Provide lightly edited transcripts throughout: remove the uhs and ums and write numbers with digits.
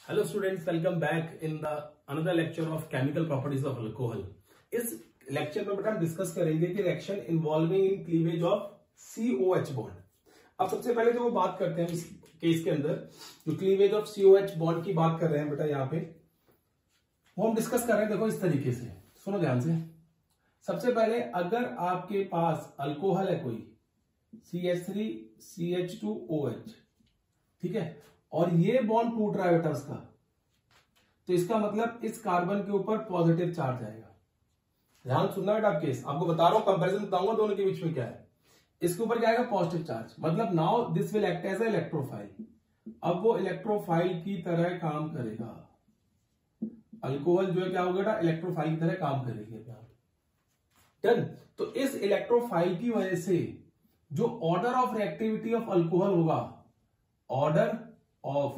Hello students, welcome back in the another lecture of chemical properties of alcohol. इस lecture में बेटा हम discuss करेंगे कि reaction involving in cleavage of COH bond. अब सबसे पहले जो वो बात करते हैं इस केस के अंदर, जो क्लीवेज ऑफ COH बॉन्ड की बात कर रहे हैं बेटा यहाँ पे, वो हम डिस्कस कर रहे हैं। देखो इस तरीके से सुनो ध्यान से। सबसे पहले अगर आपके पास अल्कोहल है कोई CH3 CH2OH, ठीक है, और ये बॉन्ड टूट रहा है बेटा उसका, तो इसका मतलब इस कार्बन के ऊपर पॉजिटिव चार्ज आएगा। ध्यान सुनना बेटा, आप केस आपको बता रहा हूं, कंपैरिजन बताऊंगा दोनों के बीच में क्या है। इसके ऊपर क्या आएगा? Positive charge. मतलब now this will act as a electrophile. अब वो इलेक्ट्रोफाइल की तरह काम करेगा। अल्कोहल जो है क्या होगा बेटा? इलेक्ट्रोफाइल की तरह काम करेगी। डन। तो इस इलेक्ट्रोफाइल की वजह से जो order of reactivity of alcohol होगा, order of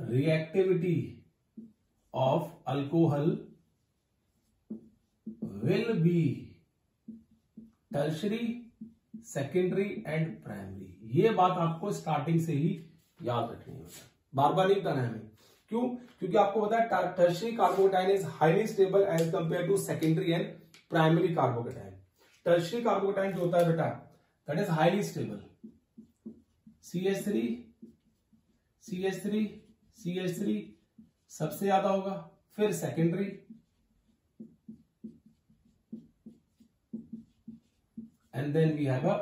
reactivity of alcohol will be tertiary, secondary and primary। ये बात आपको स्टार्टिंग से ही याद रखनी है, बार बार नहीं बताना है हमें। क्यों? क्योंकि आपको पता है tertiary carbocation is highly stable as compared to secondary and primary carbocation. Tertiary carbocation जो होता है बेटा, that is highly stable. CH3 CH3 CH3 सबसे ज्यादा होगा, फिर secondary, and then we have a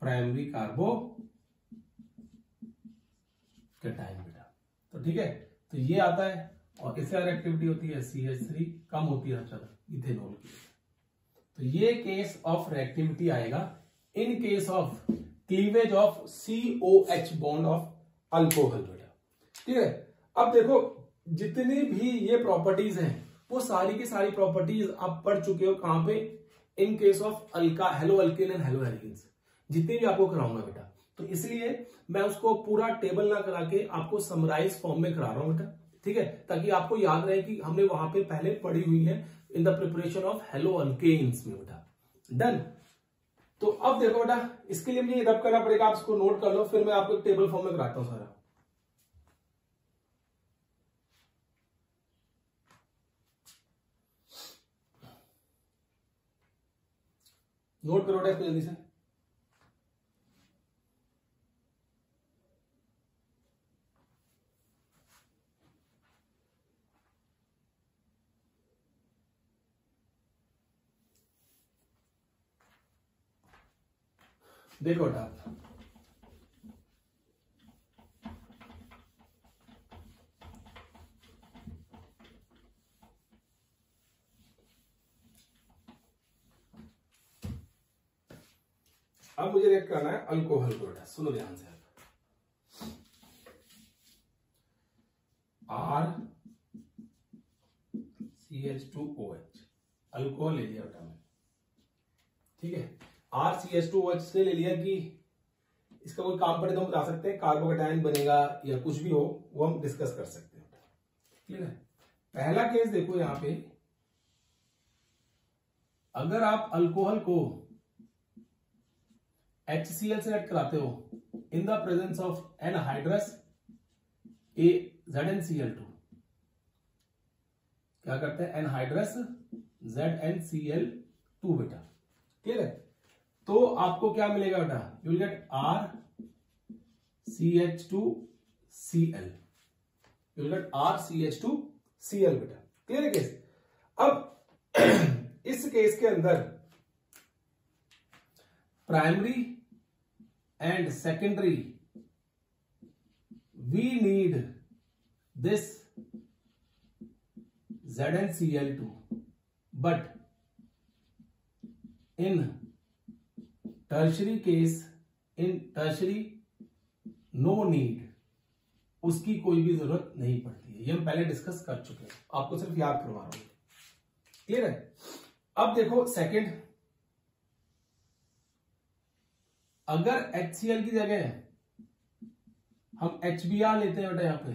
primary carbocation बेटा। तो ठीक है, तो ये आता है और किससे ज्यादा एक्टिविटी होती है? CH3 कम होती है अच्छा इथेनॉल की। तो ये केस ऑफ रिएक्टिविटी आएगा in case of cleavage of COH bond of alcohol बेटा। ठीक है, अब देखो जितनी भी ये प्रॉपर्टीज हैं वो सारी की सारी प्रॉपर्टीज आप पढ़ चुके हो। कहां पे? In case of halo alkane and hello alkenes, जितनी भी आपको कराऊंगा बेटा। तो इसलिए मैं उसको पूरा टेबल ना करा के आपको समराइज फॉर्म में करा रहा हूं बेटा, ठीक है, ताकि आपको याद रहे कि हमने वहां पे पहले पढ़ी हुई है in the preparation of halo alkanes में बेटा। डन। तो अब देखो बेटा, इसके लिए मुझे रब करना पड़ेगा, आप इसको नोट कर लो, फिर मैं आपको टेबल फॉर्म में कराता हूं सारा। नोट करो बेटा इसको जल्दी से। देखो बेटा, अब मुझे रिएक्ट करना है अल्कोहल को बेटा। सुनो ध्यान से, RCH2OH अल्कोहल ले लिया बेटा मैंने, ठीक है। RCH2OH से ले लिया कि इसका कोई काम पड़े तो हम बता सकते हैं, कार्बोकेटाइन बनेगा या कुछ भी हो, वो हम डिस्कस कर सकते हैं। क्लियर है? पहला केस देखो यहां पे, अगर आप अल्कोहल को HCl से ऐड कराते हो इन the presence of anhydrous ZnCl2, क्या करते हैं? एनहाइड्रस ZnCl2 बेटा। क्लियर है? तो आपको क्या मिलेगा बेटा? You will gate RCH2Cl, you will gate RCH2Cl बेटा। क्लियर है केस? अब इस केस के अंदर primary and secondary we need this ZnCl2, but in tertiary case, in tertiary no need, उसकी कोई भी जरूरत नहीं पड़ती है। ये हम पहले डिस्कस कर चुके हैं, आपको सिर्फ याद करवा रहा हूं। क्लियर है? अब देखो सेकंड, अगर HCl की जगह हम HBr लेते हैं बेटा यहाँ पे,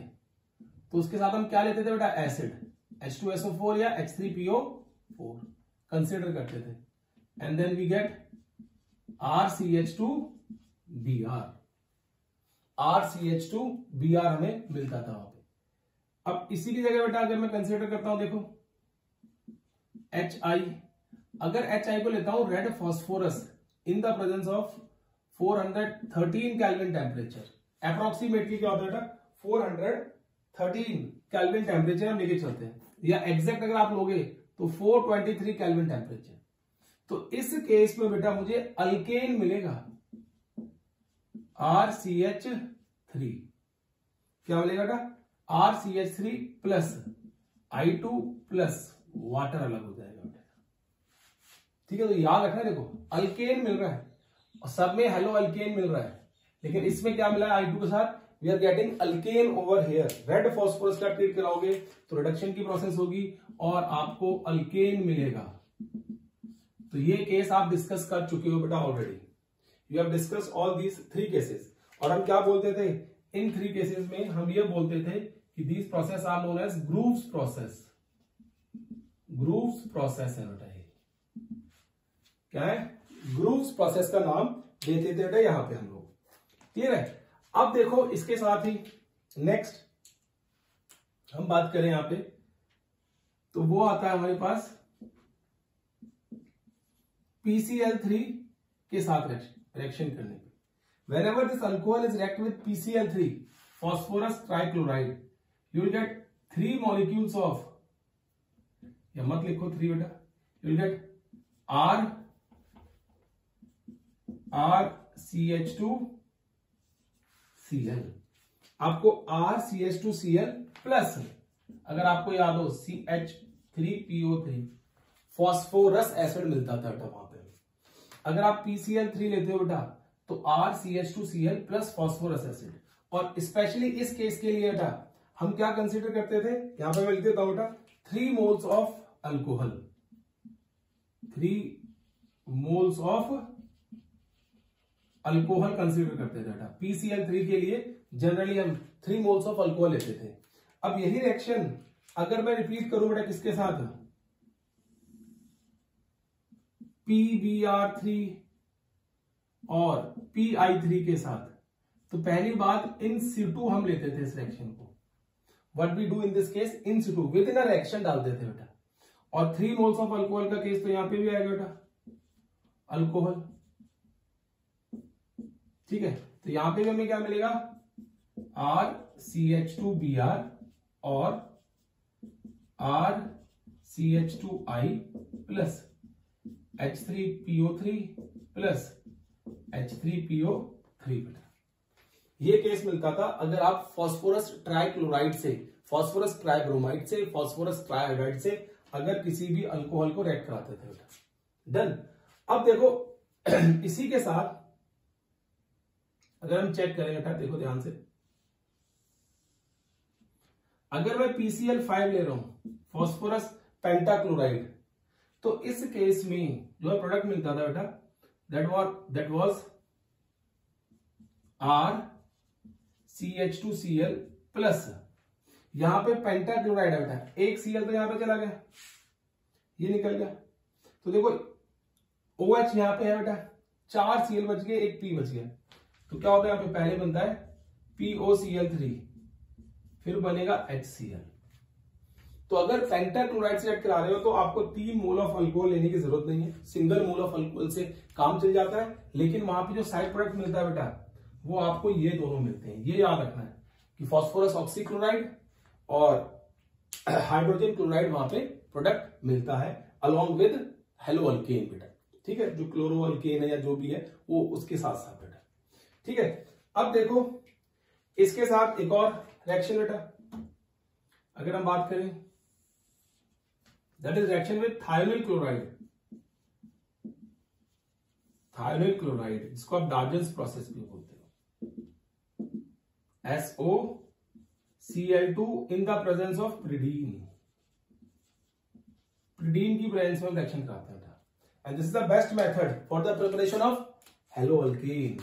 तो उसके साथ हम क्या लेते थे बेटा? एसिड H2SO4 या H3PO4 कंसिडर करते थे, and then we get RCH2Br। RCH2Br हमें मिलता था वहां पे। अब इसी की जगह बेटा अगर मैं कंसीडर करता हूं, देखो HI, अगर HI को लेता हूं red phosphorus in the presence of 413 kelvin temperature, approximately क्या होता है बेटा 413 केल्विन टेम्परेचर हम लेके चलते हैं, या एग्जैक्ट अगर आप लोगे तो 423 केल्विन टेम्परेचर। तो इस केस में बेटा मुझे अल्केन मिलेगा RCH3, क्या मिलेगा बेटा RCH3 plus I2 plus water अलग हो जाएगा बेटा। ठीक है, तो याद रखना, देखो अल्केन मिल रहा है और सब में हेलो अल्केन मिल रहा है, लेकिन इसमें क्या मिला है I2 के साथ, we are getting alkane over here. Red phosphorus का ट्रीट कराओगे तो रिडक्शन की प्रोसेस होगी और आपको अल्केन मिलेगा। तो ये केस आप डिस्कस कर चुके हो बेटा already, you have discuss all these 3 cases. और हम क्या बोलते थे इन 3 केसेस में, हम ये बोलते थे कि these process are known as Groves process. Groves process है बेटा, ये क्या है ग्रूव्स प्रोसेस का नाम देते थे बेटा यहां पे हम लोग। क्लियर है। अब देखो इसके साथ ही नेक्स्ट हम बात करें यहां पे, तो वो आता है हमारे पास PCl3 के साथ रिएक्शन करने पे। Whenever this alcohol is react with PCl3, phosphorus trichloride, you will get 3 molecules of, या मत लिखो 3 बेटा, you will get RCH2Cl। आपको RCH2Cl प्लस, अगर आपको याद हो CH3PO3 फॉस्फोरस एसिड मिलता था बेटा वहां पे। अगर आप PCl3 लेते हो बेटा तो RCH2Cl प्लस फॉस्फोरस एसिड। और स्पेशली इस केस के लिए बेटा हम क्या कंसीडर करते थे, यहां पे मैं लिख देता हूं बेटा 3 moles of alcohol, 3 moles of alcohol consider करते थे बेटा। PCl3 के लिए जनरली हम 3 मोल्स ऑफ अल्कोहल लेते थे। अब यही रिएक्शन अगर मैं रिपीट करूं बेटा किसके साथ, PBr3 और PI3 के साथ, तो पहली बात इन सिटू हम लेते थे इस रिएक्शन को। What we do in this case, in situ with in a reaction डालते थे बेटा। और 3 मोल्स ऑफ अल्कोहल का केस तो यहां पे भी आएगा बेटा अल्कोहल। ठीक है, तो यहां पे भी हमें क्या मिलेगा RCH2Br और RCH2I plus H3PO3 plus H3PO3 बेटा। ये केस मिलता था अगर आप फास्फोरस ट्राइक्लोराइड से, फास्फोरस ट्राइब्रोमाइड से, फास्फोरस ट्राइआयोडाइड से अगर किसी भी अल्कोहल को रिएक्ट कराते थे बेटा। डन। अब देखो इसी के साथ अगर हम चेक करें बेटा, देखो ध्यान से, अगर मैं PCl5 ले रहा हूं फास्फोरस पेंटाक्लोराइड, तो इस केस में जो है प्रोडक्ट मिलता था बेटा दैट वाज RCH2Cl प्लस, यहां पे पेंटाक्लोराइड है बेटा, एक Cl तो यहां पे चला गया, ये निकल गया। तो देखो OH यहां पे है बेटा, 4 Cl बच गए, एक P बच गया। तो क्या होता है यहां पे पहले बनता है POCl3, फिर बनेगा HCl। तो अगर पेंटाक्लोराइड से ऐड करा रहे हो तो आपको 3 मोल ऑफ अल्कोहल लेने की जरूरत नहीं है, सिंगल मोल ऑफ अल्कोहल से काम चल जाता है। लेकिन वहां पे जो साइड प्रोडक्ट मिलता है बेटा वो आपको ये दोनों मिलते हैं। ये याद रखना है कि फास्फोरस ऑक्सीक्लोराइड और हाइड्रोजन क्लोराइड वहां पे प्रोडक्ट मिलता है अलोंग विद हेलो अल्केन बेटा। ठीक है, जो क्लोरो अल्केन है या जो भी है वो उसके साथ साथ बेटा। ठीक है, अब देखो इसके साथ एक और रिएक्शन बेटा अगर हम बात करें, that is reaction with thionyl chloride. Thionyl chloride जिसको आप डार्जन्स प्रोसेस भी बोलते हो, SOCl2 in the presence of pyridine. Pyridine की प्रेजेंस में रिएक्शन कराते हैं बेटा, and this is the best method for the preparation of halo alkane.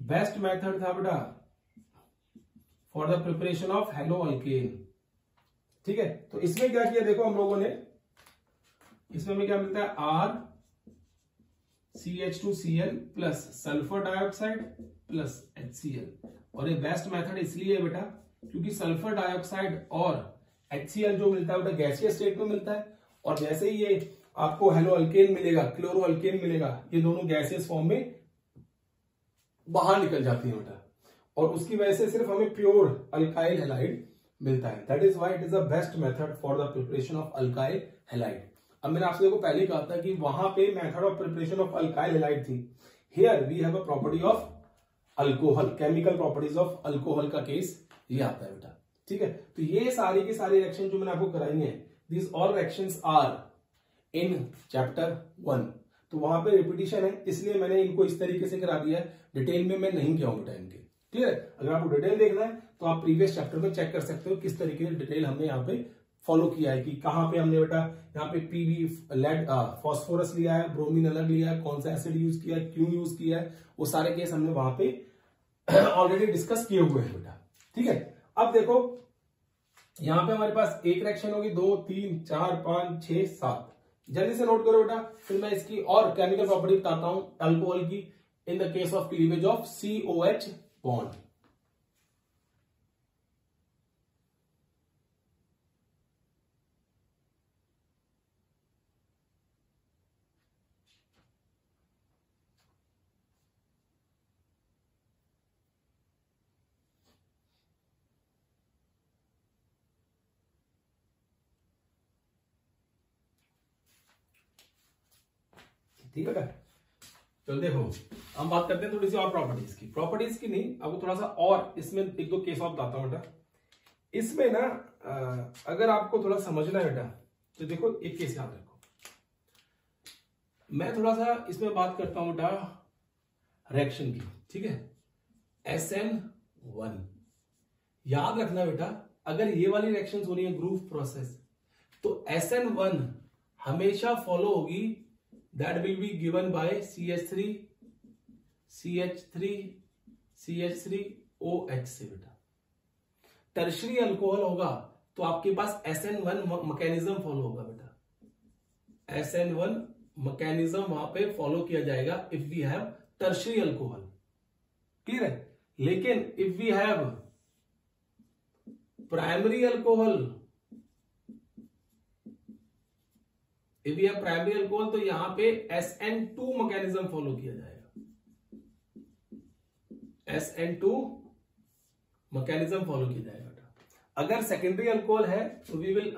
Best method था बेटा for the preparation of halo alkane. ठीक है, तो इसमें क्या किया देखो हम लोगों ने, इसमें हमें क्या मिलता है CH2Cl plus sulphur dioxide plus HCl। और ये बेस्ट मेथड इसलिए है बेटा क्योंकि सल्फर डाइऑक्साइड और HCl जो मिलता है बेटा गैसीय स्टेट में मिलता है, और जैसे ही ये आपको हेलो अल्केन मिलेगा, क्लोरो अल्केन मिलेगा, ये दोनों गैसियस फॉर्म में बाहर निकल जाती है बेटा, और उसकी वजह से सिर्फ हमें प्योर अल्काइल हैलाइड मिलता है। That is why it is the best method for the preparation of alkyl halide. अब मैंने आपसे देखो पहले ही कहा था कि वहां पे method of preparation of alkyl halide थी, here we have a property of alcohol, chemical properties of alcohol का केस ये आता है बेटा। ठीक है, तो ये सारी की सारी रिएक्शन जो मैंने आपको कराई है, this all reactions are in chapter 1। तो वहां पे रिपीटिशन है, इसलिए मैंने इनको इस तरीके से करा दिया है, डिटेल में मैं नहीं किया हूं बेटा इनके। ठीक है, अगर आपको डिटेल देखना है तो आप प्रीवियस चैप्टर में चेक कर सकते हो किस तरीके से डिटेल हमने यहाँ पे फॉलो किया है, कि कहां पे हमने बेटा यहाँ पे पीवी लेड फॉस्फोरस लिया है, ब्रोमीन अलग लिया है, कौन सा एसिड यूज किया है, क्यों यूज किया है, वो सारे केस हमने वहां पे ऑलरेडी डिस्कस किए हुए हैं बेटा। ठीक है, अब देखो यहां पे हमारे पास एक रिएक्शन होगी, 2 3 4 5 6 7, जल्दी से नोट करो बेटा, फिर मैं इसकी और केमिकल प्रॉपर्टी बताता हूं अल्कोहल की in the case of cleavage of COH bond. ठीक है, चल देखो हम बात करते हैं थोड़ी सी और प्रॉपर्टीज की। प्रॉपर्टीज की नहीं, आपको थोड़ा सा और इसमें एक दो केस ऑफ बताता हूं बेटा। इसमें ना अगर आपको थोड़ा समझना है बेटा तो देखो एक केस याद रखो, मैं थोड़ा सा इसमें बात करता हूं बेटा रिएक्शन की। ठीक है, SN1 याद रखना बेटा, अगर ये वाली रिएक्शन हो रही है ग्रुप प्रोसेस तो SN1 हमेशा फॉलो होगी, that will be given by CH3 CH3 CH3 OH से बेटा। टर्शरी अल्कोहल होगा तो आपके पास SN1 मैकेनिज्म फॉलो होगा बेटा, SN1 मैकेनिज्म वहां पे फॉलो किया जाएगा if we have tertiary alcohol. Clear है, लेकिन if we have primary alcohol, if we have primary alcohol तो यहां पे SN2 मैकेनिज्म फॉलो किया जाएगा, SN2 मैकेनिज्म फॉलो किया जाएगा। अगर सेकेंडरी अल्कोहल है तो वी विल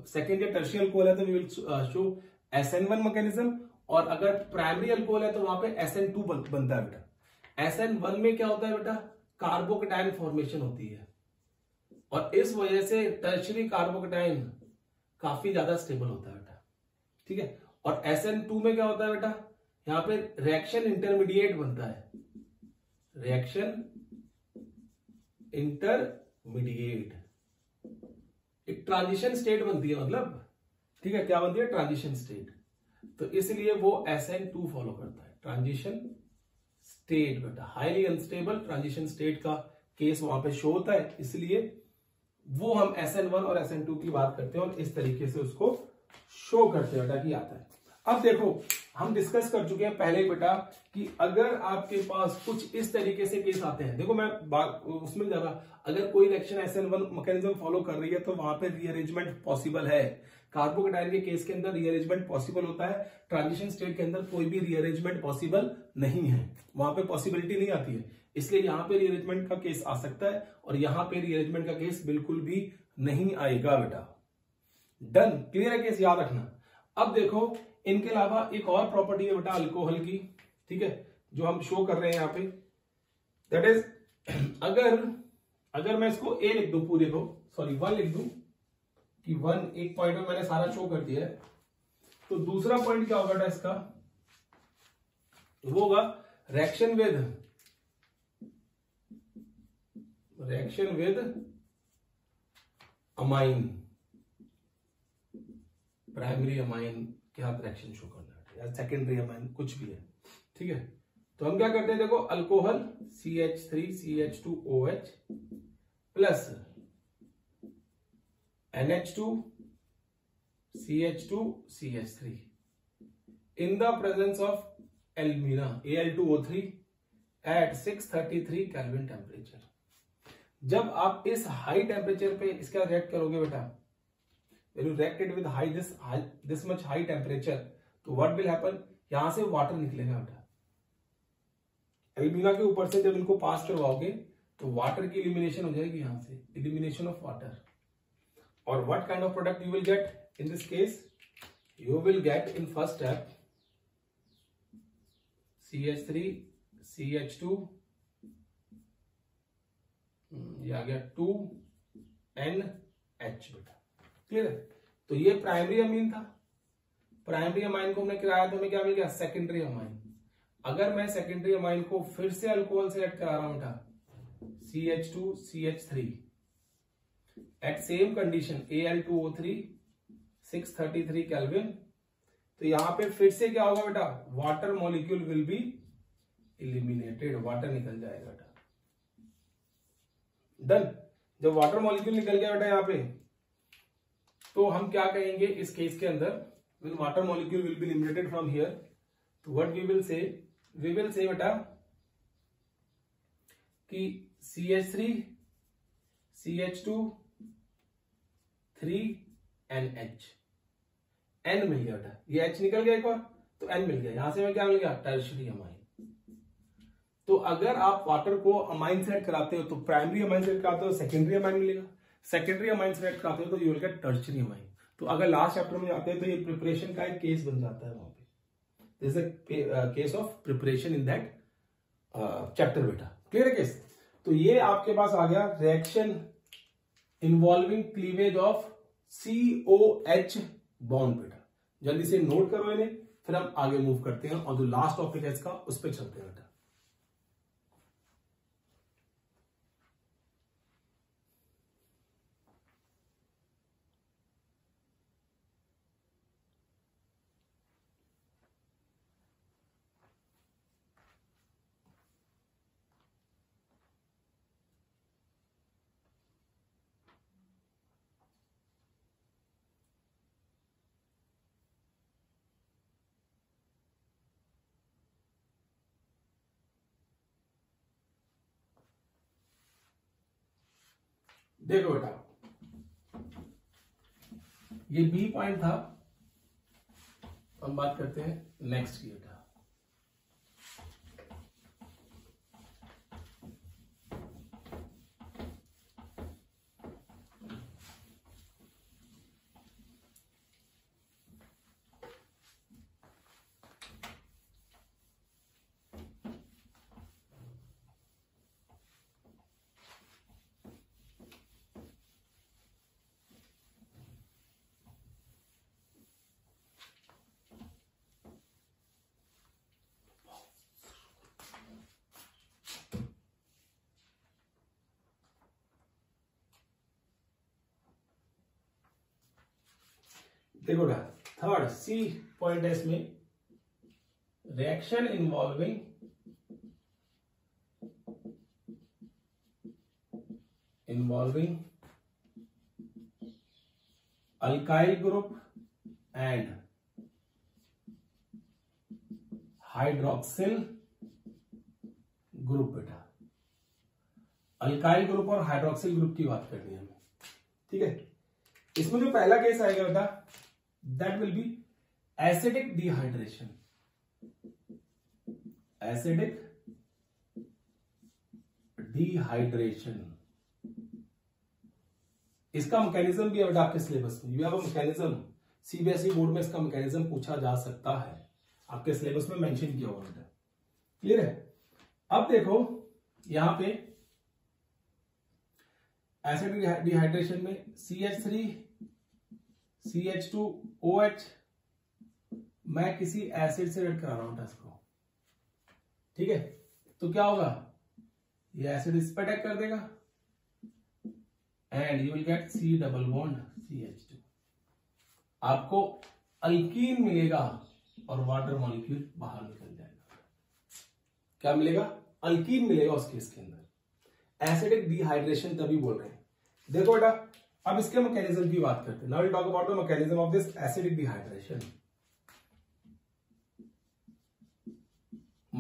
सेकेंड या टर्शियरी अल्कोहल है तो we will show SN1 mechanism, और अगर प्राइमरी अल्कोहल है तो वहां पे SN2 बनता है बेटा। SN1 में क्या होता है बेटा, कार्बोकेटाइन फॉर्मेशन होती है, और इस वजह से टर्शियरी कार्बोकेटाइन काफी ज्यादा स्टेबल होता है बेटा। ठीक है, और SN2 में क्या होता है बेटा, यहां पे रिएक्शन इंटरमीडिएट बनता है, रिएक्शन इंटरमीडिएट, एक ट्रांजिशन स्टेट बनती है, मतलब ठीक है क्या बनती है, ट्रांजिशन स्टेट। तो इसलिए वो SN2 फॉलो करता है, ट्रांजिशन स्टेट बेटा, हाईली अनस्टेबल ट्रांजिशन स्टेट का केस वहां पे शो होता है, इसलिए वो हम SN1 और SN2 की बात करते हैं और इस तरीके से उसको शो करते हैं बेटा कि आता है। अब देखो हम डिस्कस कर चुके हैं पहले बेटा कि अगर आपके पास कुछ इस तरीके से केस आते हैं, देखो मैं बात उसमें ज्यादा, अगर कोई रिएक्शन SN1 मैकेनिज्म फॉलो कर रही है तो वहां पे रीअरेंजमेंट पॉसिबल है। कार्बोकेटाइन के केस के अंदर रीअरेंजमेंट पॉसिबल होता है, ट्रांजिशन स्टेट के अंदर कोई भी रीअरेंजमेंट पॉसिबल नहीं है, वहां पे पॉसिबिलिटी नहीं आती है, इसलिए यहां पे रीअरेंजमेंट का केस आ सकता है और यहां पे रीअरेंजमेंट का केस बिल्कुल भी नहीं आएगा बेटा। डन, क्लियर है केस, याद रखना। अब देखो इनके अलावा एक और प्रॉपर्टी है बेटा अल्कोहल की, ठीक है, जो हम शो कर रहे हैं यहाँ पे, दैट इज अगर मैं इसको A लिख दूं पूरे को, सॉरी 1 लिख दूं कि 1 एक पॉइंट में मैंने सारा शो कर दिया है, तो दूसरा पॉइंट क्या होगा बेटा इसका, वो होगा reaction with amine, primary amine के साथ रिएक्शन शो करना है या सेकेंडरी अमाइन कुछ भी है। ठीक है, तो हम क्या करते हैं, देखो alcohol CH3 CH2OH plus NH2 CH2 CH3 in the presence of alumina Al2O3 at 633 kelvin temperature. जब आप इस हाई टेम्परेचर पे इसका रिएक्ट करोगे बेटा, when you react it with this much high temperature, तो what will happen, यहां से वाटर निकलेगा बेटा। एल्यूमिना के ऊपर से जब इनको पास करवाओगे तो वाटर की इलिमिनेशन हो जाएगी, यहां से इलिमिनेशन ऑफ वाटर। और what kind of product you will get in this case, you will get in first step CH3 CH2, ये आ गया 2NH बेटा, क्लियर है। तो ये प्राइमरी अमीन था, प्राइमरी अमाइन को हमने कराया तो हमें क्या मिल गया, सेकेंडरी अमाइन। अगर मैं सेकेंडरी अमाइन को फिर से अल्कोहल से ऐड करा रहा हूं बेटा, CH2 CH3 eight same condition Al2O3 633 kelvin, तो यहां पे फिर से क्या होगा बेटा, water molecule will be eliminated, water निकल जाएगा बेटा। डन। जब वाटर मॉलिक्यूल निकल गया बेटा यहां पे, तो हम क्या कहेंगे इस केस के अंदर, when water molecule will be eliminated from here, तो व्हाट वी विल से बेटा कि CH3 CH2 3NH, N मिल गया बेटा, ये H निकल गया एक और, तो N मिल गया। यहां से हमें क्या मिल गया, टर्शियरी अमाइन। तो अगर आप वाटर को अमाइन से ऐड कराते हो तो प्राइमरी अमाइन से ऐड कराते हो सेकेंडरी अमाइन मिलेगा, सेकेंडरी अमाइन से ऐड कराते हो तो you will gate tertiary amine. तो अगर लास्ट चैप्टर में जाते हैं तो ये प्रिपरेशन का एक केस बन जाता है, वहां पे this is a case of preparation in that chapter बेटा, क्लियर है केस। तो ये आपके पास आ गया reaction involving cleavage of COH bond बेटा। जल्दी से नोट करो इन्हें, फिर हम आगे मूव करते हैं और जो लास्ट टॉपिक है इसका उस पर चलते हैं बेटा। देखो बेटा, ये बी पॉइंट था, हम बात करते हैं नेक्स्ट की बेटा। देखो ना, थर्ड सी पॉइंट है इसमें, reaction involving alkyl group and hydroxyl group बेटा। अल्काइल ग्रुप और हाइड्रोक्सिल ग्रुप की बात करनी है हमें, ठीक है। इसमें जो पहला केस आएगा बेटा, that will B acidic dehydration. Acidic dehydration, इसका मैकेनिज्म भी है बेटा आपके सिलेबस में। You have a mechanism, CBSE board में इसका मैकेनिज्म पूछा जा सकता है, आपके सिलेबस में मेंशन किया हुआ बेटा, क्लियर है। अब देखो यहां पे एसिडिक डिहाइड्रेशन में CH3 CH2OH मैं किसी एसिड से ऐड करा रहा हूं इसको, ठीक है। तो क्या होगा, ये एसिड इस पर अटैक कर देगा and you will gate C double bond CH2। आपको अल्कीन मिलेगा और वाटर मॉलिक्यूल बाहर निकल जाएगा। क्या मिलेगा, अल्कीन मिलेगा उस केस के अंदर। एसिडिक डिहाइड्रेशन तभी बोल रहे हैं। देखो बेटा, अब इसके मैकेनिज्म की बात करते हैं। Now will talk about the mechanism of this acidic dehydration.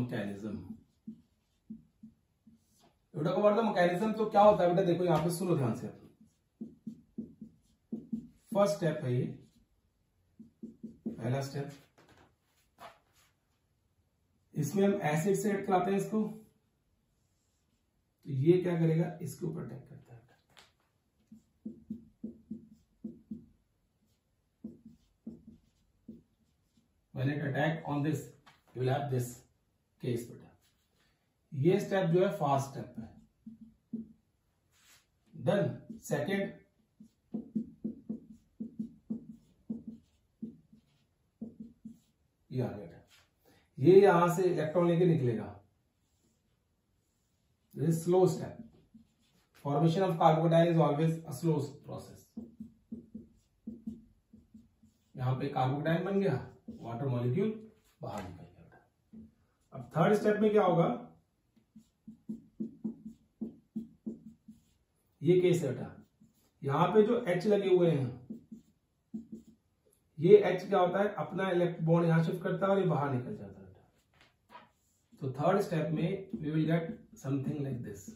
Mechanism. बेटा को द मैकेनिज्म तो क्या होता है बेटा, देखो यहां पे सुनो ध्यान से। फर्स्ट स्टेप है ये, पहला स्टेप, इसमें हम एसिड से ऐड कराते हैं इसको, तो ये क्या करेगा, इसके ऊपर अटैक करता है। When it attack on this, you will have this case बेटा। ये स्टेप जो है फास्ट स्टेप है। डन। सेकेंड, ये आ गया, ये यहां से इलेक्ट्रॉन लेके निकलेगा। This slow step. Formation of carbocation is always a slow process. यहां पे कार्बोकेटाइन बन गया, वाटर मॉलिक्यूल बाहर निकल गया। अब थर्ड स्टेप में क्या होगा, ये केस है बेटा, यहां पे जो H लगे हुए हैं, ये H क्या होता है, अपना इलेक्ट्रॉन बॉन्ड यहां शिफ्ट करता है और ये बाहर निकल जाता है बेटा। तो थर्ड स्टेप में we will get something like this.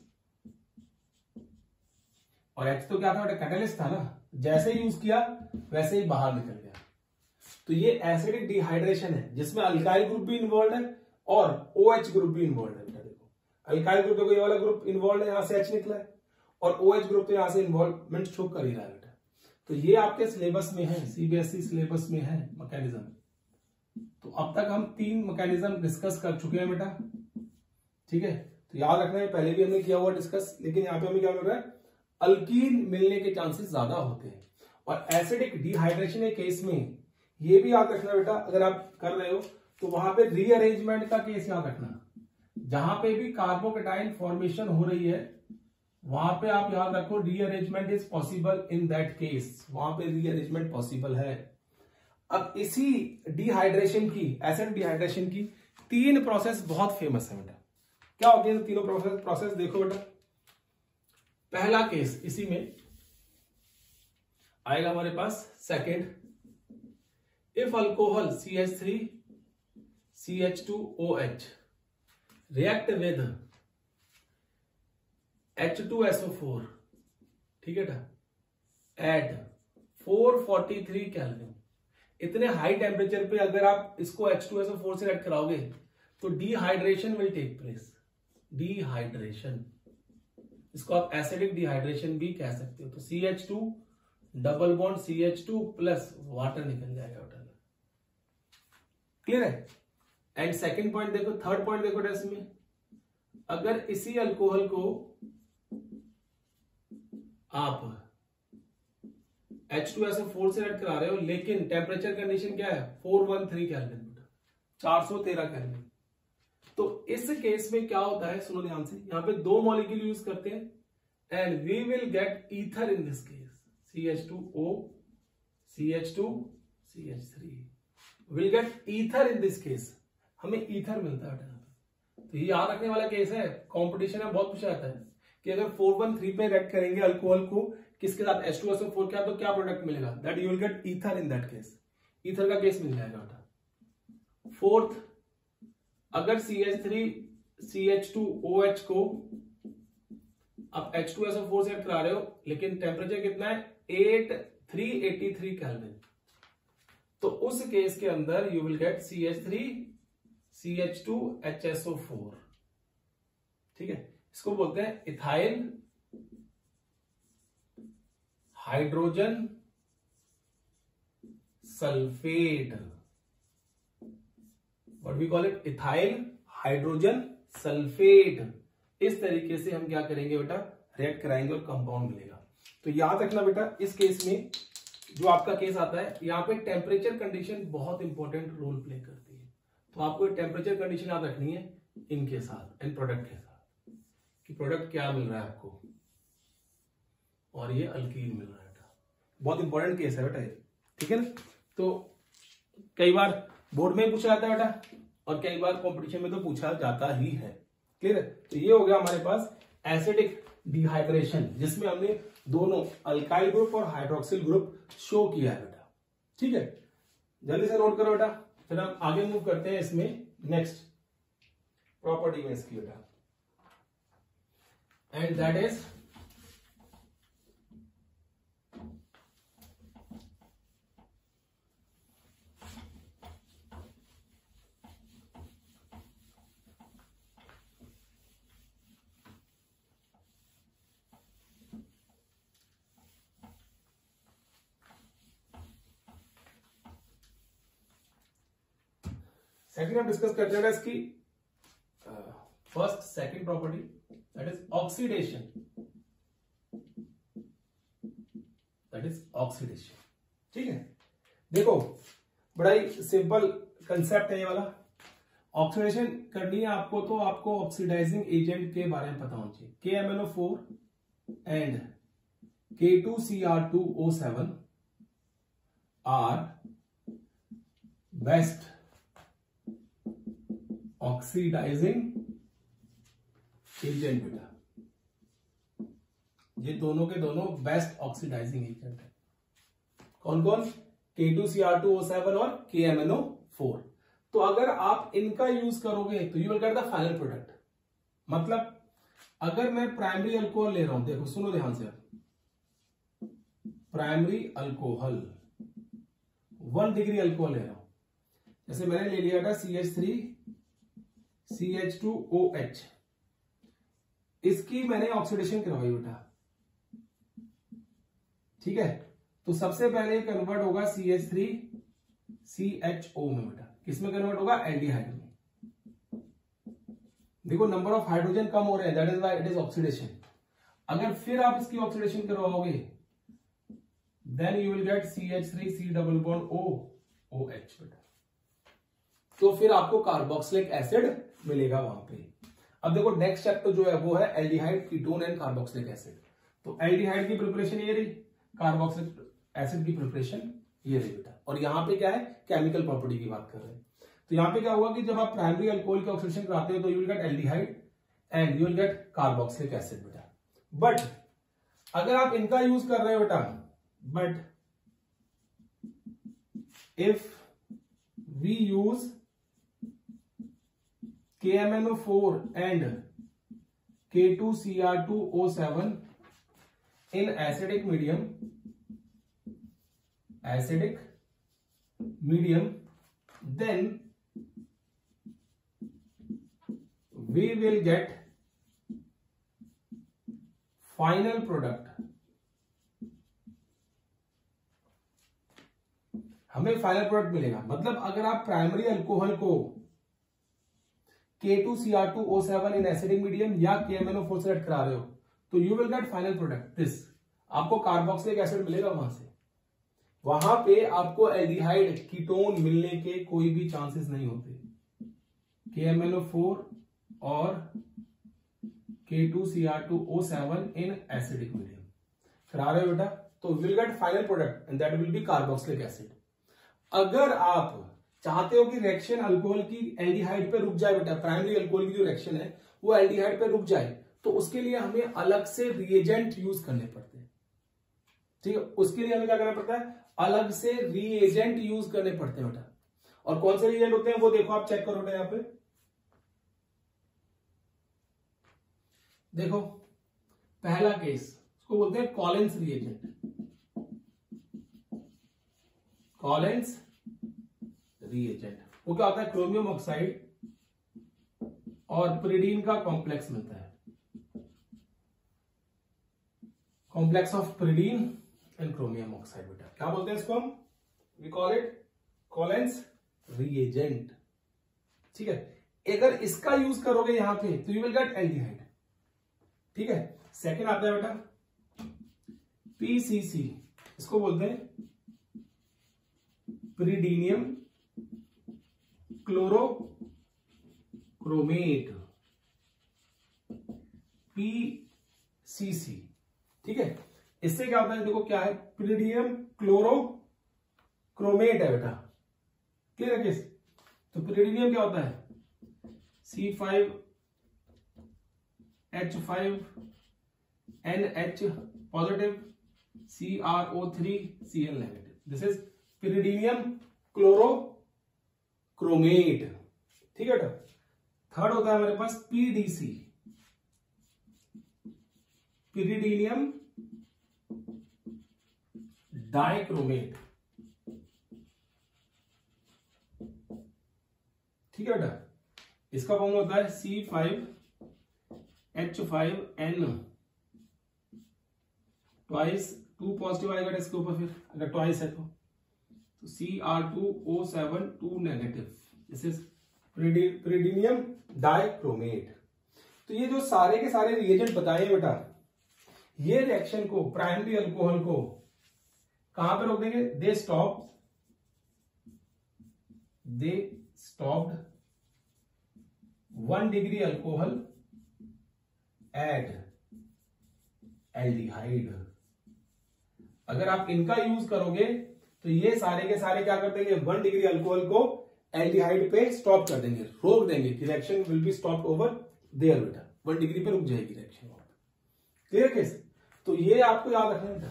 और H तो क्या था बेटा, कैटलिस्ट था ना, जैसे ही यूज किया वैसे ही बाहर निकल गया। तो ये एसिडिक डिहाइड्रेशन है, जिसमें अल्काइल ग्रुप भी इन्वॉल्व है और OH ग्रुप भी इन्वॉल्व है। देखो अल्काइल ग्रुप देखो, ये वाला ग्रुप इन्वॉल्व है, यहां से H निकला है, और OH ग्रुप तो यहां से इन्वॉल्वमेंट शो कर ही रहा है बेटा। तो ये आपके सिलेबस में है, CBSE सिलेबस में है मैकेनिज्म। तो अब तक हम 3 मैकेनिज्म डिस्कस कर चुके हैं बेटा, ठीक है। तो याद रखना है, पहले भी हमने किया हुआ डिस्कस, लेकिन यहाँ पे हमें क्या मिल रहा है, अल्कीन मिलने के चांसेस ज्यादा होते हैं। और एसिडिक डिहाइड्रेशन के केस में ये भी याद रखना बेटा, अगर आप कर रहे हो तो वहां पे रीअरेंजमेंट का केस याद रखना। जहां पे भी कार्बोकेटाइन फॉर्मेशन हो रही है, वहां पे आप याद रखो rearrangement is possible in that case, वहां पे रीअरेंजमेंट पॉसिबल है। अब इसी डिहाइड्रेशन की, एसिड डिहाइड्रेशन की 3 प्रोसेस बहुत फेमस है बेटा। क्या होती है तीनों प्रोसेस देखो बेटा। पहला केस इसी में आएगा हमारे पास, second, if alcohol CH3 CH2OH react with H2SO4, ठीक है ना, at 443 केल्विन, इतने हाई टेम्परेचर पे अगर आप इसको H2SO4 से रिएक्ट कराओगे तो dehydration will take place. Dehydration, इसको आप एसिडिक डिहाइड्रेशन भी कह सकते हो। तो CH2 double bond CH2 plus water निकल जाएगा बेटा। क्लियर है। एंड सेकंड पॉइंट देखो, थर्ड पॉइंट देखो टेस्ट में, अगर इसी अल्कोहल को आप H2SO4 से ऐड करा रहे हो, लेकिन टेम्परेचर कंडीशन क्या है, 413 केल्विन, 413 केल्विन। तो इस केस में क्या होता है, सुनो ध्यान से, यहां पे 2 मॉलिक्यूल यूज करते हैं and we will get ether in this case, CH2O CH2 CH3 will get ether in this case, हमें ईथर मिलता है। तो ये याद रखने वाला केस है, कंपटीशन में बहुत पूछा जाता है कि अगर 413 पे रिएक्ट करेंगे अल्कोहल को किसके साथ, H2SO4 क्या, तो क्या प्रोडक्ट मिलेगा, that you will get ether in that case, ether का केस मिल जाएगा बेटा। फोर्थ, अगर CH3 CH2OH को आप H2SO4 से ऐड करा रहे हो, लेकिन टेम्परेचर कितना है, 383 केल्विन, तो उस केस के अंदर you will get CH3 CH2 HSO4, ठीक है। इसको बोलते हैं ethyl hydrogen sulphate, what we call it, ethyl hydrogen sulphate. इस तरीके से हम क्या करेंगे बेटा, रिएक्ट कराएंगे और कंपाउंड मिलेगा। तो याद रखना बेटा, इस केस में जो आपका केस आता है, यहाँ पे टेम्परेचर कंडीशन बहुत इंपॉर्टेंट रोल प्ले करती है। तो आपको टेम्परेचर कंडीशन याद रखनी है इनके साथ, इन प्रोडक्ट के साथ, कि प्रोडक्ट क्या मिल रहा है आपको, और ये अल्कीन मिल रहा है बेटा। बहुत इंपॉर्टेंट केस है बेटा ये, ठीक है ना। तो कई बार बोर्ड में पूछा जाता है बेटा, और कई बार कॉम्पिटिशन में तो पूछा जाता ही है। क्लियर है। तो ये हो गया हमारे पास एसिडिक डिहाइड्रेशन, जिसमें हमने दोनों अल्काइल ग्रुप और हाइड्रोक्सिल ग्रुप शो किया है बेटा, ठीक है। जल्दी से नोट करो बेटा, फिर हम आगे मूव करते हैं इसमें। नेक्स्ट प्रॉपर्टी में इसकी बेटा, एंड दैट इज सेकंड हम डिस्कस करते हैं इसकी first second property, that is oxidation, that is oxidation. ठीक है, देखो बड़ा ही सिंपल कंसेप्ट है ये वाला। ऑक्सीडेशन करनी है आपको तो आपको ऑक्सीडाइजिंग एजेंट के बारे में पता होना चाहिए। KMnO4 and K2Cr2O7 are best oxidising agent बेटा, ये दोनों के दोनों बेस्ट ऑक्सीडाइजिंग एजेंट है। कौन कौन? K2Cr2O7 और KMnO4। तो अगर आप इनका यूज करोगे तो you will get the final product. मतलब अगर मैं प्राइमरी अल्कोहल ले रहा हूं, देखो सुनो ध्यान से, प्राइमरी अल्कोहल 1 डिग्री अल्कोहल ले रहा हूं, जैसे मैंने ले लिया था CH3CH2OH, इसकी मैंने ऑक्सीडेशन करवाई बेटा। ठीक है, तो सबसे पहले कन्वर्ट होगा CH3CHO में बेटा। किसमें कन्वर्ट होगा? एल्डिहाइड में। देखो नंबर ऑफ हाइड्रोजन कम हो रहे हैं, that is why it is oxidation. अगर फिर आप इसकी ऑक्सीडेशन करवाओगे then you will gate CH3C+OH बेटा, तो फिर आपको कार्बोक्सिलिक एसिड मिलेगा वहां पे। अब देखो नेक्स्ट स्टेप तो जो है वो है aldehyde, ketone and carboxylic acid. तो एल्डिहाइड की प्रिपरेशन ये रही, कार्बोक्सिलिक एसिड की प्रिपरेशन ये रही बेटा। और यहाँ पे क्या है? केमिकल प्रॉपर्टी की बात कर रहे हैं। तो यहाँ पे क्या हुआ कि जब आप प्राइमरी अल्कोहल की ऑक्सीडेशन कराते हो तो you will get aldehyde and you will get carboxylic acid बेटा। बट अगर आप इनका यूज कर रहे हो बेटा, but if we use KMnO4 and K2Cr2O7 in acidic medium, then we will get final product। हमें फाइनल प्रोडक्ट मिलेगा। मतलब अगर आप प्राइमरी अल्कोहल को K2Cr2O7 इन एसिडिक मीडियम या KMnO4 सेलेक्ट करा रहे हो तो you will gate final product this. आपको कार्बोक्सिलिक एसिड मिलेगा वहां से। वहां पे आपको एल्डिहाइड कीटोन मिलने के कोई भी चांसेस नहीं होते। KMnO4 और K2Cr2O7 इन एसिडिक मीडियम करा रहे हो बेटा, तो will get final product and that will B carboxylic acid. अगर आप चाहते हो कि रिएक्शन अल्कोहल की एल्डिहाइड पे रुक जाए बेटा, प्राइमरी अल्कोहल की जो रिएक्शन है वो एल्डिहाइड पे रुक जाए, तो उसके लिए हमें अलग से रिएजेंट यूज करने पड़ते हैं। ठीक है, उसके लिए हमें क्या करना पड़ता है? अलग से रिएजेंट यूज करने पड़ते हैं बेटा। और कौन से रिएजेंट होते हैं वो देखो, आप चेक करो बेटा। यहां पे देखो पहला केस, उसको बोलते हैं कॉलिन्स रिएजेंट। कॉलिन्स रिएजेंट वो क्या होता है? क्रोमियम ऑक्साइड और पिरिडीन का कॉम्प्लेक्स मिलता है, complex of pyridine and chromium oxide बेटा। क्या बोलते हैं इसको हम? We call it Collins reagent. ठीक है, अगर इसका यूज करोगे यहां पे तो यू विल गेट एल्डिहाइड। ठीक है, सेकंड आता है बेटा PCC, इसको बोलते हैं पिरिडीनियम क्लोरोक्रोमेट, PCC। ठीक है, इससे क्या होता है? देखो क्या है? पिरिडियम क्लोरोक्रोमेट है बेटा। क्लियर है किस? तो पिरिडियम क्या होता है? C5H5NH positive, CrO3Cl negative. This is pyridinium chlorochromate. ठीक है बेटा। थर्ड होता है हमारे पास पीडीसी, पिरिडीनियम डाइक्रोमेट। ठीक है बेटा, इसका फॉर्मूला होता है C5H5N ट्वाइस, 2 पॉजिटिव आएगा इसके ऊपर, फिर अगर ट्वाइस है तो Cr2O7 2 negative, this is pyridinium dichromate. तो ये जो सारे के सारे रिएजेंट बताए बेटा, ये रिएक्शन को, प्राइमरी अल्कोहल को कहां पे रोक देंगे? They stopped 1 degree alcohol at aldehyde. अगर आप इनका यूज करोगे तो ये सारे के सारे क्या कर देंगे? 1 डिग्री अल्कोहल को एल्डिहाइड पे स्टॉप कर देंगे, रोक देंगे कि reaction will be stopped over there बेटा, 1 डिग्री पे रुक जाएगी रिएक्शन। Clear case? तो ये आपको याद रखना बेटा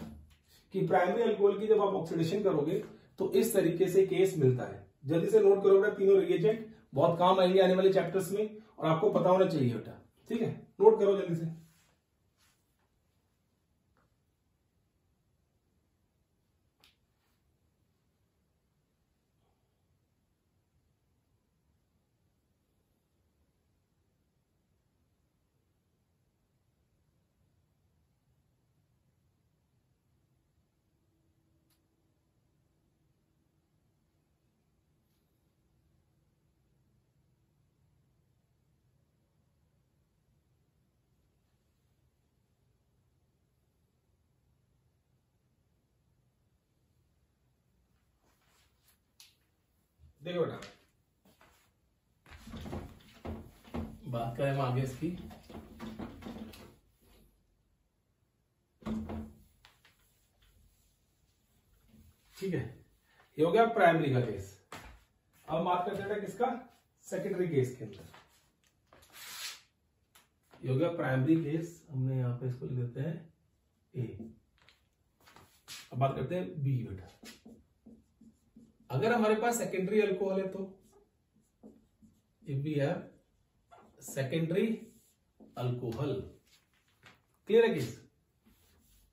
कि प्राइमरी अल्कोहल की जब आप ऑक्सीडेशन करोगे तो इस तरीके से केस मिलता है। जल्दी से नोट करो बेटा, तीनों रिएजेंट बहुत काम आएंगे आने वाले चैप्टर्स में और आपको पता होना चाहिए बेटा। ठीक है, नोट करो जल्दी से। देखो बेटा, बात करें हम आगे इसकी। ठीक है, ये हो गया प्राइमरी का केस। अब बात करते हैं किसका? सेकेंडरी केस के अंदर। ये हो गया प्राइमरी केस, हमने यहां पे इसको लिख देते हैं ए। अब बात करते हैं बी बेटा। अगर हमारे पास सेकेंडरी अल्कोहल है तो if we have secondary alcohol, clear है केस?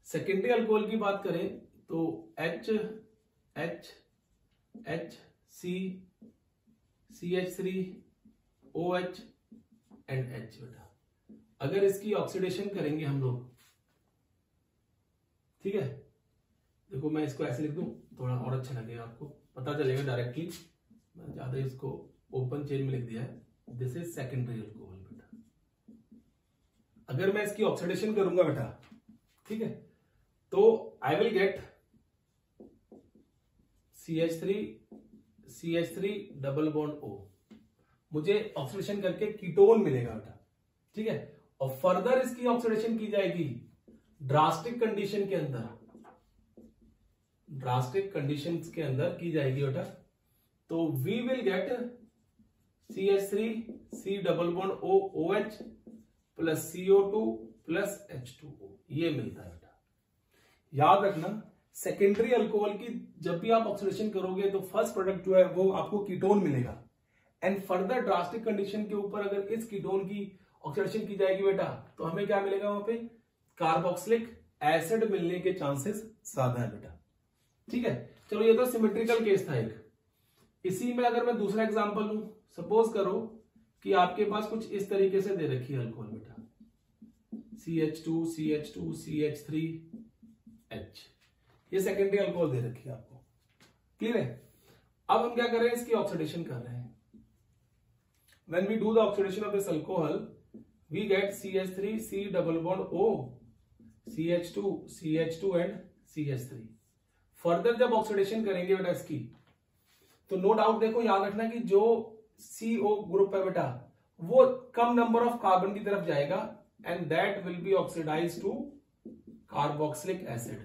सेकेंडरी अल्कोहल की बात करें तो H C CH3 OH and H बेटा। अगर इसकी ऑक्सीडेशन करेंगे हम लोग, ठीक है, देखो मैं इसको ऐसे लिख दूं थोड़ा और अच्छा लगेगा, आपको पता चलेगा डायरेक्टली। मैं ज्यादा इसको ओपन चेन में लिख दिया है, दिस इज सेकेंडरी अल्कोहल बेटा। अगर मैं इसकी ऑक्सीडेशन करूंगा बेटा, ठीक है, तो I will get CH3 double bond O, मुझे ऑक्सीडेशन करके कीटोन मिलेगा बेटा। ठीक है, और फर्दर इसकी ऑक्सीडेशन की जाएगी ड्रास्टिक कंडीशन के अंदर, ड्रास्टिक कंडीशंस के अंदर की जाएगी बेटा। तो we will get CH3 C double bond O OH plus CO2 plus H2O, ये मिलता है बेटा। याद रखना, सेकेंडरी अल्कोहल की जब भी आप ऑक्सीडेशन करोगे तो फर्स्ट प्रोडक्ट जो है वो आपको कीटोन मिलेगा, एंड फर्दर ड्रास्टिक कंडीशन के ऊपर अगर इस कीटोन की ऑक्सीडेशन की जाएगी बेटा तो हमें क्या मिलेगा? वहां पे कार्बोक्सिलिक एसिड मिलने के चांसेस ज्यादा है बेटा। ठीक है, चलो ये तो सिमेट्रिकल केस था एक। इसी में अगर मैं दूसरा एग्जांपल लूं, सपोज करो कि आपके पास कुछ इस तरीके से दे रखी है अल्कोहल बेटा, CH2 CH2 CH3H, ये सेकेंडरी अल्कोहल दे रखी है आपको। क्लियर है? अब हम क्या कर रहे हैं? इसकी ऑक्सीडेशन कर रहे हैं। When we do the oxidation of this alcohol, we get CH3 C double bond O, CH2 and CH3। Further जब ऑक्सीडेशन करेंगे बेटा इसकी, तो नो डाउट देखो, याद रखना कि जो CO ग्रुप है बेटा वो कम नंबर ऑफ कार्बन की तरफ जाएगा and that will be oxidise to carboxylic acid.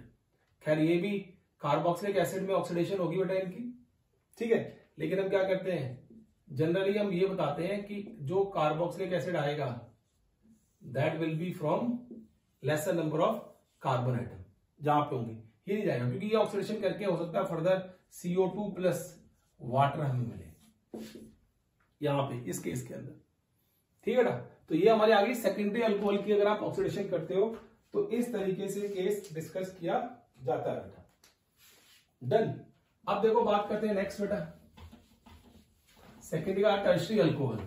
खैर ये भी कार्बोक्सिलिक एसिड में ऑक्सीडेशन होगी बेटा इनकी। ठीक है, लेकिन हम क्या करते हैं, जनरली हम ये बताते हैं कि जो कार्बोक्सिलिक एसिड आएगा that will B from laser number of carbon atom, जहां पे होंगे ये नहीं जाएगा, क्योंकि ये ऑक्सीडेशन करके हो सकता है फर्दर CO2 प्लस वाटर हमें मिले यहां पे इस केस के अंदर। ठीक है ना। तो ये हमारी आ गई सेकेंडरी अल्कोहल की, अगर आप ऑक्सीडेशन करते हो तो इस तरीके से केस डिस्कस किया जाता है बेटा। डन। अब देखो बात करते हैं नेक्स्ट बेटा, सेकेंडरी का tertiary alcohol.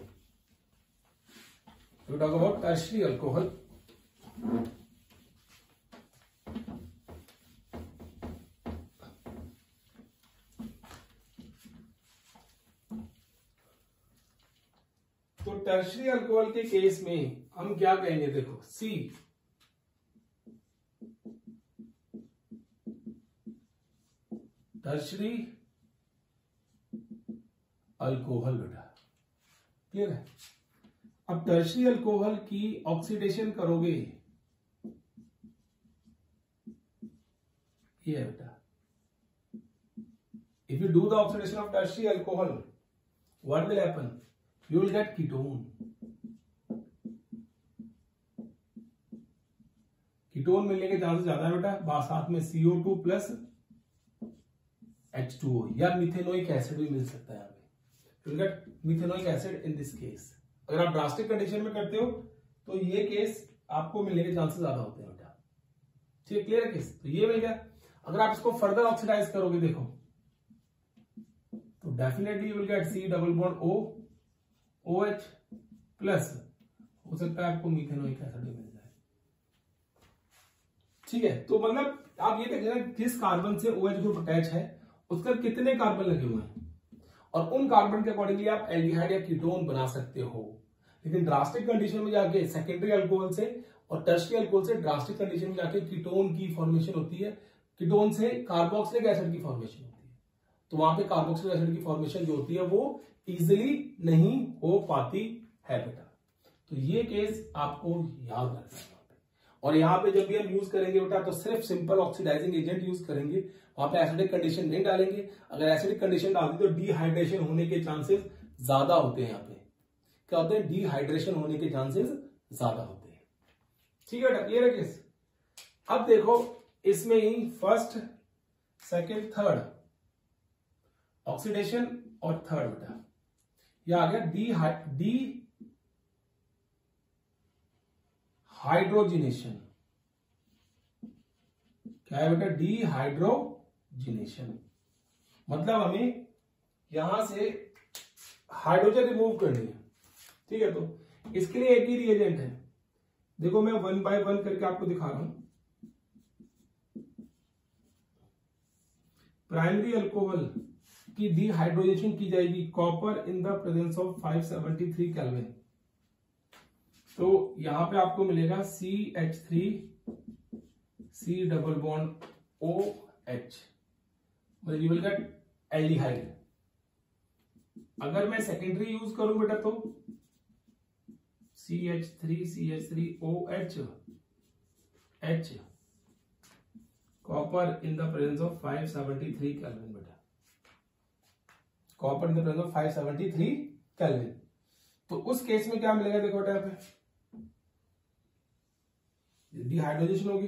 We talk about tertiary alcohol. तो टर्शरी अल्कोहल के केस में हम क्या कहेंगे, देखो सी टर्शरी अल्कोहल बेटा, क्लियर है। अब टर्शरी अल्कोहल की ऑक्सीडेशन करोगे, ये है बेटा, if you do the oxidation of tertiary alcohol, what will happen, you will get ketone. Ketone मिलने के चांसेस ज्यादा है बेटा, साथ में CO2 प्लस H2O या मिथेनोइक एसिड भी मिल सकता है यहाँ पे। You will get methanoic acid in this case। अगर आप ड्रास्टिक कंडीशन में करते हो तो ये केस आपको मिलने के चांसेस ज्यादा होते हैं बेटा, ठीक है, क्लियर है केस। तो ये मिल गया। अगर आप इसको फर्दर ऑक्सीडाइज करोगे देखो, तो definitely you will gate C double bond O OH plus, हो सकता है आपको मिथेनोइक एसिड मिल जाए, ठीक है। तो मतलब आप ये देखिए ना, किस कार्बन से OH ग्रुप अटैच है, उसका कितने कार्बन लगे हुए हैं, और उन कार्बन के अकॉर्डिंगली आप एल्डिहाइड या कीटोन बना सकते हो। लेकिन ड्रास्टिक कंडीशन में जाके सेकेंडरी अल्कोहल से और टर्शरी अल्कोहल से ड्रास्टिक कंडीशन में जाके कीटोन की फॉर्मेशन होती है, कीटोन से कार्बोक्सिलिक एसिड की फॉर्मेशन होती है। तो वहां पे कार्बोक्सिलिक एसिड की फॉर्मेशन जो होती है वो इजिली नहीं हो पाती है बेटा। तो ये केस आपको याद रखना है। और यहाँ पे जब भी हम यूज करेंगे बेटा, तो सिर्फ सिंपल ऑक्सीडाइजिंग एजेंट यूज करेंगे, वहां पे एसिडिक कंडीशन नहीं डालेंगे। अगर एसिडिक कंडीशन डालते तो डिहाइड्रेशन होने के चांसेस ज्यादा होते हैं। यहाँ पे क्या होते हैं, डिहाइड्रेशन होने के चांसेस ज्यादा होते हैं, ठीक है बेटा, क्लियर है केस। अब देखो इसमें ही फर्स्ट सेकेंड थर्ड ऑक्सीडेशन और थर्ड बेटा, यह आ गया डी हाइड्रोजिनेशन। क्या है बेटा, डिहाइड्रोजिनेशन, मतलब हमें यहां से हाइड्रोजन रिमूव करनी है, ठीक है। तो इसके लिए एक ही रिएजेंट है, देखो मैं 1 बाय 1 करके आपको दिखा रहा हूं। प्राइमरी अल्कोहल की डिहाइड्रोजेशन की जाएगी copper in the presence of 573 kelvin. तो यहां पे आपको मिलेगा CH3 C double bond OH, मतलब यू विल गेट एल्डिहाइड। अगर मैं सेकेंडरी यूज करूं बेटा तो CH3OH H copper in the presence of 573 kelvin बेटा, copper in the presence of 573 kelvin. तो उस केस में क्या मिलेगा, देखो बेटा यहाँ पे डिहाइड्रोजेशन होगी,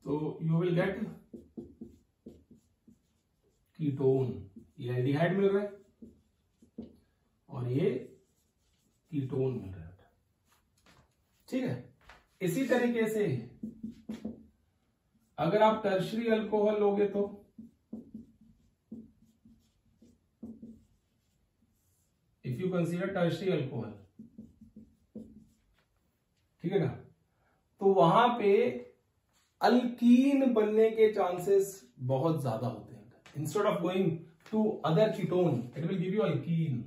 तो यू विल गेट कीटोन। ये एल्डिहाइड मिल रहा है और ये कीटोन मिल रहा है, ठीक है। इसी तरीके से अगर आप टर्शरी अल्कोहल लोगे तो if you consider tertiary alcohol, ठीक है ना, तो वहां पे अल्कीन बनने के चांसेस बहुत ज्यादा होते हैं। Instead of going to other ketone it will give you alkene.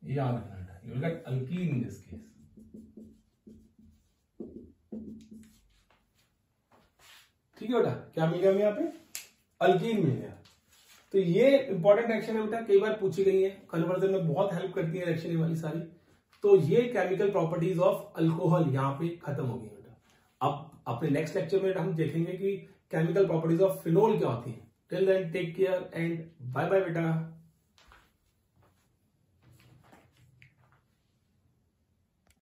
याद रखना, you will get alkene in this case, ठीक है बेटा। क्या मिल गया हमें यहाँ पे, अल्कीन मिल गया। तो ये इंपॉर्टेंट रिएक्शन है बेटा, कई बार पूछी गई है, कन्वर्जन में बहुत हेल्प करती है रिएक्शन वाली सारी। तो ये केमिकल प्रॉपर्टीज ऑफ अल्कोहल यहाँ पे खत्म हो गई बेटा। अब अपने नेक्स्ट लेक्चर में हम देखेंगे कि केमिकल प्रॉपर्टीज ऑफ फिनोल क्या होती है। Till then take care and bye bye बेटा।